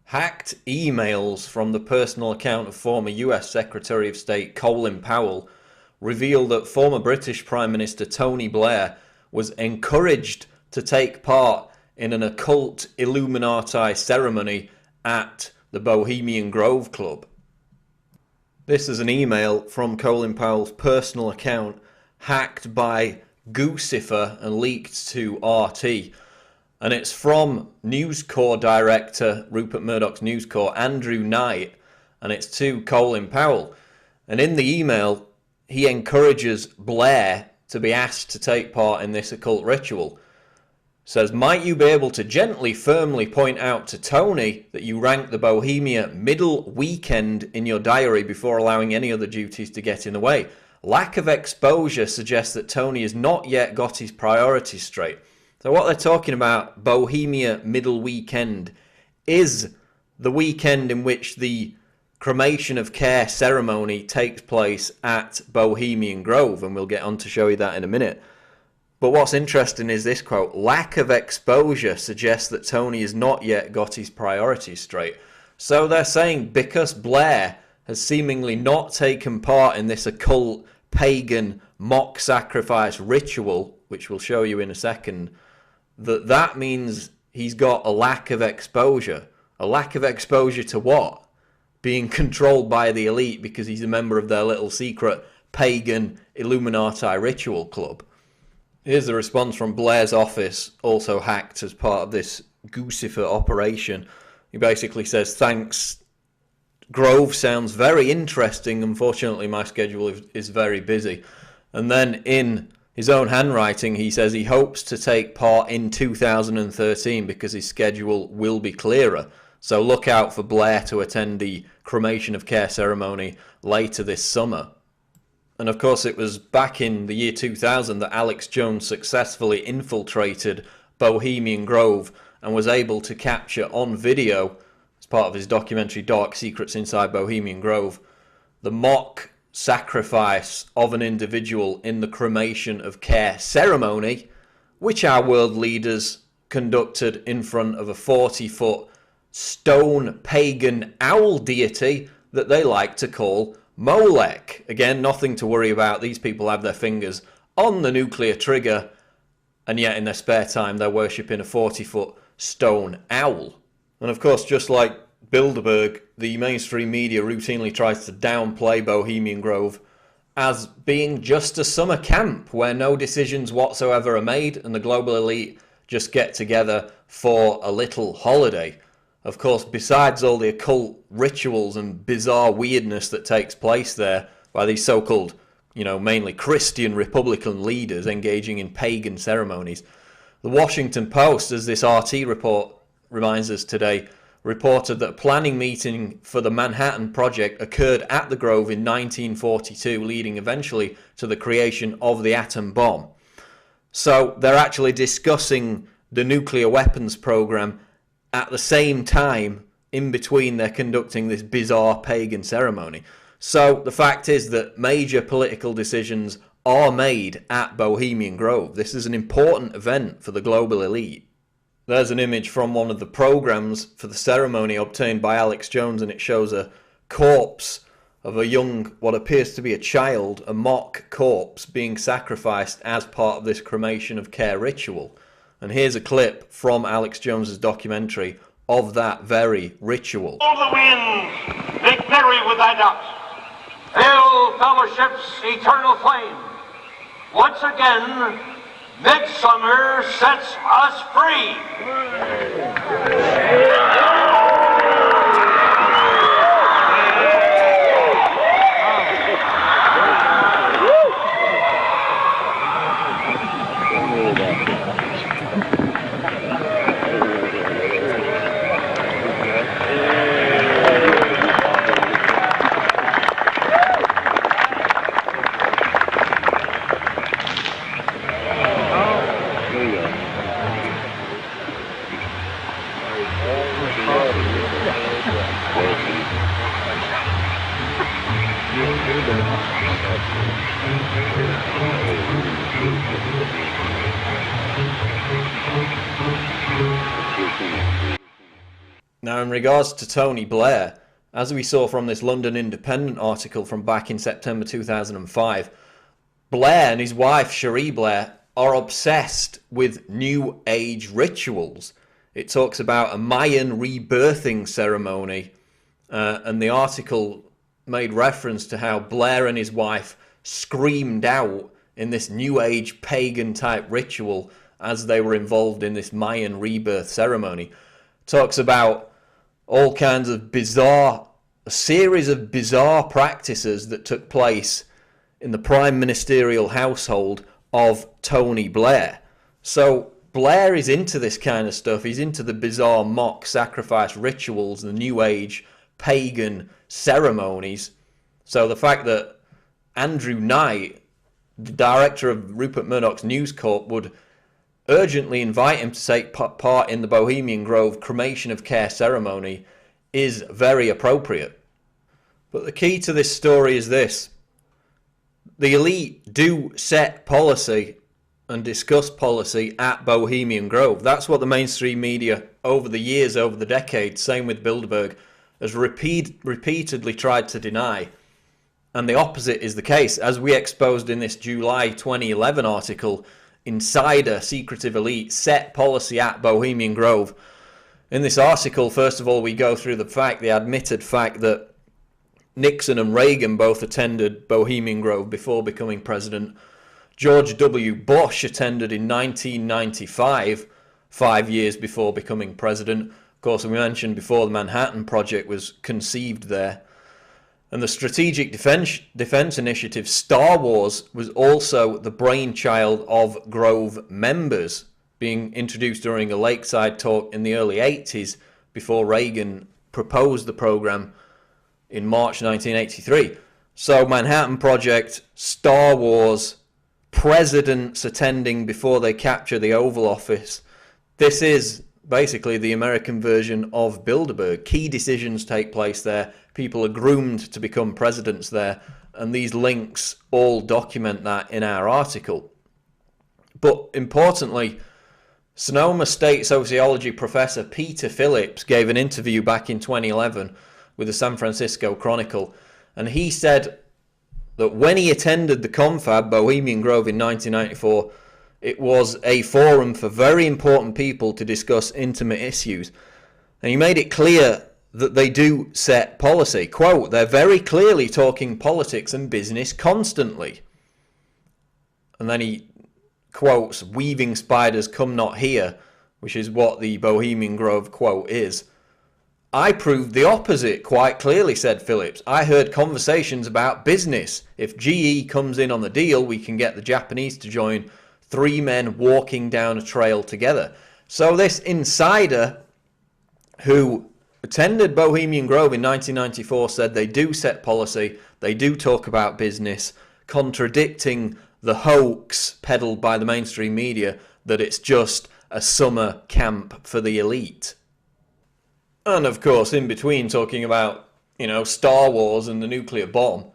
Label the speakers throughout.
Speaker 1: Hacked emails from the personal account of former US Secretary of State Colin Powell reveal that former British Prime Minister Tony Blair was encouraged to take part in an occult Illuminati ceremony at the Bohemian Grove Club. This is an email from Colin Powell's personal account, hacked by Goosifer and leaked to RT. And it's from News Corps director, Rupert Murdoch's News Corps, Andrew Knight, and it's to Colin Powell. And in the email, he encourages Blair to be asked to take part in this occult ritual. Says, might you be able to gently, firmly point out to Tony that you rank the Bohemian middle weekend in your diary before allowing any other duties to get in the way? Lack of exposure suggests that Tony has not yet got his priorities straight. So what they're talking about, Bohemian middle weekend, is the weekend in which the cremation of care ceremony takes place at Bohemian Grove, and we'll get on to show you that in a minute. But what's interesting is this quote, lack of exposure suggests that Tony has not yet got his priorities straight. So they're saying because Blair has seemingly not taken part in this occult, pagan, mock sacrifice ritual, which we'll show you in a second, that means he's got a lack of exposure. A lack of exposure to what? Being controlled by the elite because he's a member of their little secret pagan Illuminati ritual club. Here's the response from Blair's office, also hacked as part of this Goosifer operation. He basically says, thanks, Grove sounds very interesting. Unfortunately, my schedule is very busy. And then in his own handwriting, he says he hopes to take part in 2013 because his schedule will be clearer. So look out for Blair to attend the cremation of care ceremony later this summer. And of course, it was back in the year 2000 that Alex Jones successfully infiltrated Bohemian Grove and was able to capture on video, as part of his documentary Dark Secrets Inside Bohemian Grove, the mock sacrifice of an individual in the cremation of care ceremony, which our world leaders conducted in front of a 40-foot stone pagan owl deity that they like to call Molech. Again, nothing to worry about. These people have their fingers on the nuclear trigger, and yet in their spare time they're worshipping a 40-foot stone owl. And of course, just like Bilderberg, the mainstream media routinely tries to downplay Bohemian Grove as being just a summer camp where no decisions whatsoever are made and the global elite just get together for a little holiday. Of course, besides all the occult rituals and bizarre weirdness that takes place there by these so-called, mainly Christian Republican leaders engaging in pagan ceremonies, the Washington Post, as this RT report reminds us today, reported that a planning meeting for the Manhattan Project occurred at the Grove in 1942, leading eventually to the creation of the atom bomb. So they're actually discussing the nuclear weapons program at the same time. In between, they're conducting this bizarre pagan ceremony. So the fact is that major political decisions are made at Bohemian Grove. This is an important event for the global elite. There's an image from one of the programs for the ceremony obtained by Alex Jones, and it shows a corpse of a young, what appears to be a child, a mock corpse being sacrificed as part of this cremation of care ritual. And here's a clip from Alex Jones's documentary of that very ritual.
Speaker 2: All the winds, victory without doubt. Fill fellowship's eternal flame. Once again, midsummer sets us free.
Speaker 1: Now, in regards to Tony Blair, as we saw from this London Independent article from back in September 2005, Blair and his wife Cherie Blair are obsessed with New Age rituals. It talks about a Mayan rebirthing ceremony, and the article made reference to how Blair and his wife screamed out in this New Age pagan type ritual as they were involved in this Mayan rebirth ceremony. Talks about all kinds of a series of bizarre practices that took place in the prime ministerial household of Tony Blair. So Blair is into this kind of stuff. He's into the bizarre mock sacrifice rituals, the New Age pagan ceremonies. So the fact that Andrew Knight, the director of Rupert Murdoch's News Corp, would urgently invite him to take part in the Bohemian Grove cremation of care ceremony is very appropriate. But the key to this story is this. The elite do set policy and discuss policy at Bohemian Grove. That's what the mainstream media over the years, over the decades, same with Bilderberg, has repeatedly tried to deny. And the opposite is the case. As we exposed in this July 2011 article, Insider Secretive Elite set policy at Bohemian Grove. In this article, first of all, we go through the admitted fact that Nixon and Reagan both attended Bohemian Grove before becoming president. George W. Bush attended in 1995, 5 years before becoming president. Of course, we mentioned before the Manhattan Project was conceived there. And the Strategic Defense Initiative, Star Wars, was also the brainchild of Grove members, being introduced during a lakeside talk in the early 80s before Reagan proposed the program in March 1983. So Manhattan Project, Star Wars, presidents attending before they capture the Oval Office. This is basically the American version of Bilderberg. Key decisions take place there. People are groomed to become presidents there. And these links all document that in our article. But importantly, Sonoma State sociology professor Peter Phillips gave an interview back in 2011 with the San Francisco Chronicle, and he said that when he attended the confab Bohemian Grove in 1994, it was a forum for very important people to discuss intimate issues, and he made it clear that they do set policy. Quote, they're very clearly talking politics and business constantly. And then he quotes, weaving spiders come not here, which is what the Bohemian Grove quote is. I proved the opposite quite clearly, said Phillips. I heard conversations about business. If GE comes in on the deal, we can get the Japanese to join, 3 men walking down a trail together. So this insider who attended Bohemian Grove in 1994 said they do set policy, they do talk about business, contradicting the hoax peddled by the mainstream media that it's just a summer camp for the elite. And of course, in between talking about, Star Wars and the nuclear bomb,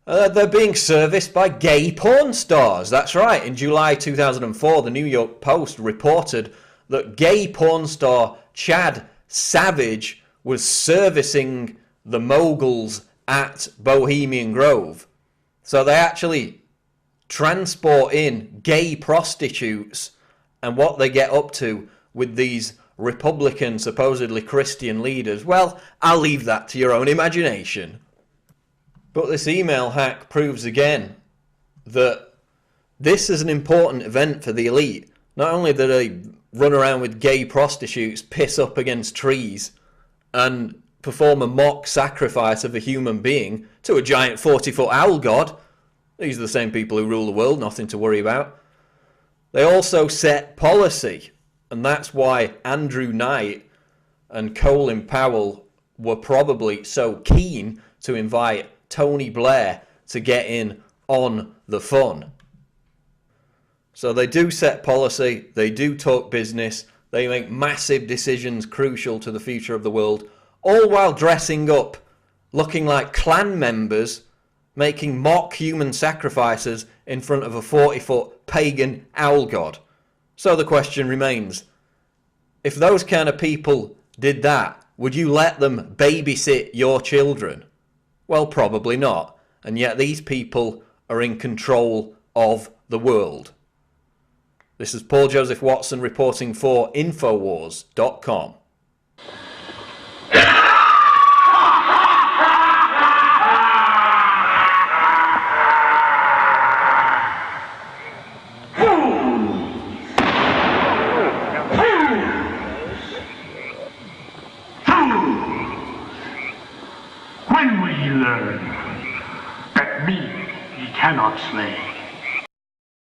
Speaker 1: they're being serviced by gay porn stars. That's right. In July 2004, the New York Post reported that gay porn star Chad Savage was servicing the moguls at Bohemian Grove. So they actually transport in gay prostitutes and what they get up to with these Republican, supposedly Christian leaders. Well, I'll leave that to your own imagination. But this email hack proves again that this is an important event for the elite. Not only do they run around with gay prostitutes, piss up against trees, and perform a mock sacrifice of a human being to a giant 40-foot owl god. These are the same people who rule the world, nothing to worry about. They also set policy. And that's why Andrew Knight and Colin Powell were probably so keen to invite Tony Blair to get in on the fun. So they do set policy, they do talk business, they make massive decisions crucial to the future of the world, all while dressing up, looking like clan members, making mock human sacrifices in front of a 40-foot pagan owl god. So the question remains, if those kind of people did that, would you let them babysit your children? Well, probably not. And yet these people are in control of the world. This is Paul Joseph Watson reporting for Infowars.com.
Speaker 3: When will ye learn that me ye cannot slay?